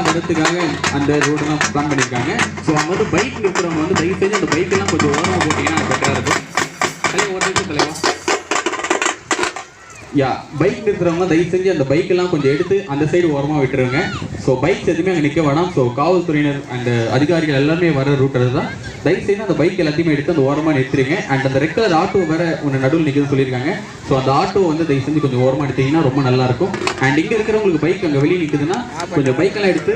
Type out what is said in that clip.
எல்லாம் வரதுக்காக அந்த ரோடெல்லாம் பிளான் பண்ணியிருக்காங்க. ஸோ அவங்க வந்து பைக் நிறுத்துறவங்க வந்து தயவு செஞ்சு அந்த பைக்கெல்லாம் கொஞ்சம் ஓரமாக போட்டிங்கன்னா பெட்டராக இருக்கும். தலைவா ஒரு நிமிஷம் தலைவா. பைக் நிறுத்துறவங்க தயவு செஞ்சு அந்த பைக்கெல்லாம் கொஞ்சம் எடுத்து அந்த சைடு ஓரமாக விட்டுருங்க. ஸோ பைக்ஸ் எதுவுமே அங்கே நிற்க வேணாம். ஸோ காவல்துறையினர் அந்த அதிகாரிகள் எல்லாருமே வர ரூட் தான். தயவு செய்து அந்த பைக் எல்லாத்தையுமே எடுத்து அந்த ஓரமாக நிறுத்துறீங்க. அண்ட் அந்த ரெட் கலர் ஆட்டோ வேற ஒன்று நடுவில் நிற்குதுன்னு சொல்லியிருக்காங்க. ஸோ அந்த ஆட்டோ வந்து தயவு செஞ்சு கொஞ்சம் ஓரமாக எடுத்தீங்கன்னா ரொம்ப நல்லா இருக்கும். அண்ட் இங்கே இருக்கிறவங்களுக்கு பைக் அங்கே வெளியே நிற்குதுன்னா கொஞ்சம் பைக்கெல்லாம் எடுத்து